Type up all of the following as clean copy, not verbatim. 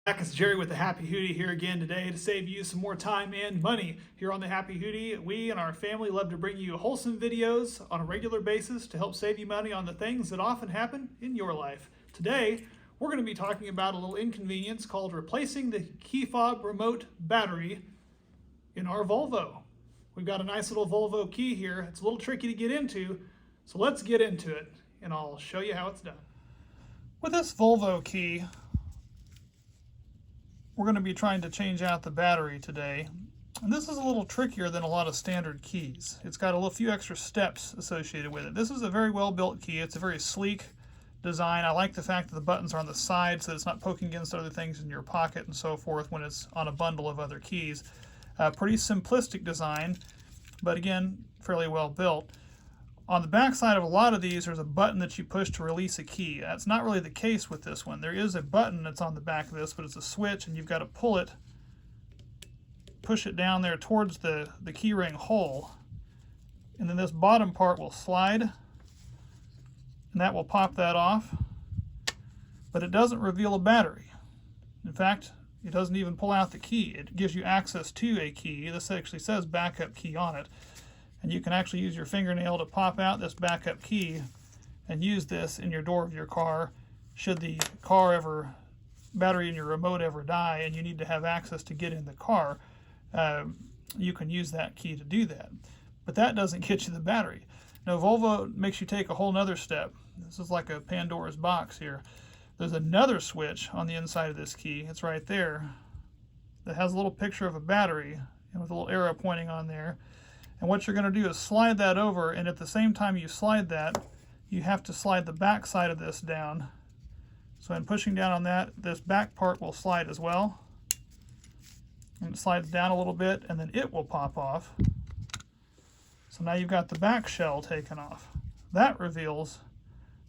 Back, it's Jerry with the Happy Hootie here again today to save you some more time and money. Here on the Happy Hootie, we and our family love to bring you wholesome videos on a regular basis to help save you money on the things that often happen in your life. Today, we're going to be talking about a little inconvenience called replacing the key fob remote battery in our Volvo. We've got a nice little Volvo key here. It's a little tricky to get into, so let's get into it and I'll show you how it's done. With this Volvo key, we're going to be trying to change out the battery today. And this is a little trickier than a lot of standard keys. It's got a few extra steps associated with it. This is a very well built key. It's a very sleek design. I like the fact that the buttons are on the side so that it's not poking against other things in your pocket and so forth when it's on a bundle of other keys. Pretty simplistic design, but again, fairly well built. On the back side of a lot of these, there's a button that you push to release a key. That's not really the case with this one. There is a button that's on the back of this, but it's a switch, and you've got to pull it, push it down there towards the key ring hole, and then this bottom part will slide, and that will pop that off, but it doesn't reveal a battery. In fact, it doesn't even pull out the key. It gives you access to a key. This actually says backup key on it. And you can actually use your fingernail to pop out this backup key and use this in your door of your car should the battery in your remote ever die and you need to have access to get in the car. You can use that key to do that. But that doesn't get you the battery. Now Volvo makes you take a whole nother step. This is like a Pandora's box here. There's another switch on the inside of this key. It's right there. That has a little picture of a battery and with a little arrow pointing on there. And what you're going to do is slide that over, and at the same time you slide that, you have to slide the back side of this down. So in pushing down on that, this back part will slide as well. And it slides down a little bit, and then it will pop off. So now you've got the back shell taken off. That reveals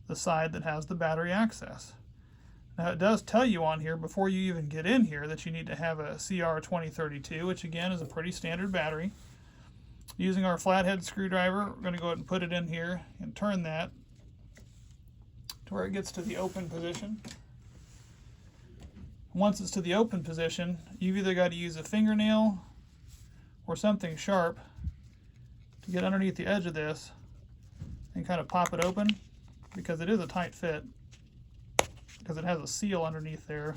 the side that has the battery access. Now it does tell you on here, before you even get in here, that you need to have a CR2032, which again is a pretty standard battery. Using our flathead screwdriver, we're going to go ahead and put it in here and turn that to where it gets to the open position. Once it's to the open position, you've either got to use a fingernail or something sharp to get underneath the edge of this and kind of pop it open, because it is a tight fit, because it has a seal underneath there.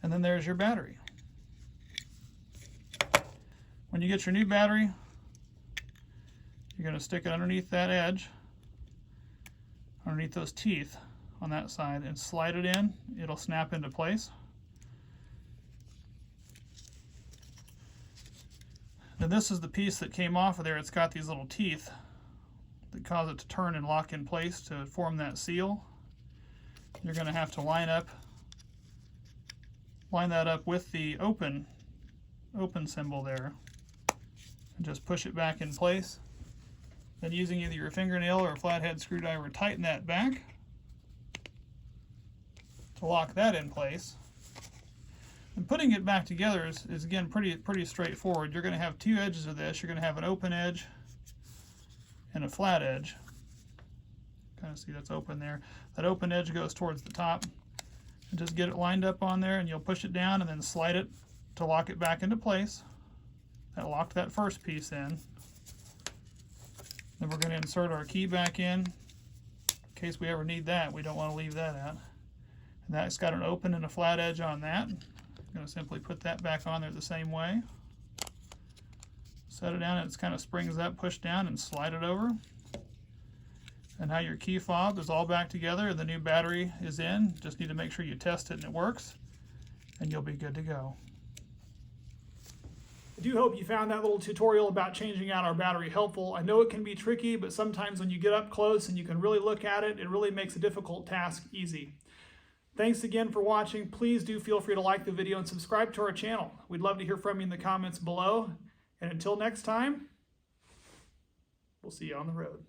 And then there's your battery. When you get your new battery, you're going to stick it underneath that edge, underneath those teeth on that side, and slide it in. It'll snap into place. Now this is the piece that came off of there. It's got these little teeth that cause it to turn and lock in place to form that seal. You're going to have to line that up with the open symbol there, and just push it back in place. Then using either your fingernail or a flathead screwdriver, tighten that back to lock that in place. And putting it back together is again pretty straightforward. You're going to have two edges of this. You're going to have an open edge and a flat edge. Kind of see that's open there. That open edge goes towards the top. And just get it lined up on there, and you'll push it down and then slide it to lock it back into place. That locked that first piece in. Then we're going to insert our key back in case we ever need that. We don't want to leave that out. And that's got an open and a flat edge on that. I'm going to simply put that back on there the same way. Set it down, and it kind of springs up, push down, and slide it over. And now your key fob is all back together, and the new battery is in. Just need to make sure you test it and it works, and you'll be good to go. I do hope you found that little tutorial about changing out our battery helpful. I know it can be tricky, but sometimes when you get up close and you can really look at it, it really makes a difficult task easy. Thanks again for watching. Please do feel free to like the video and subscribe to our channel. We'd love to hear from you in the comments below. And until next time, we'll see you on the road.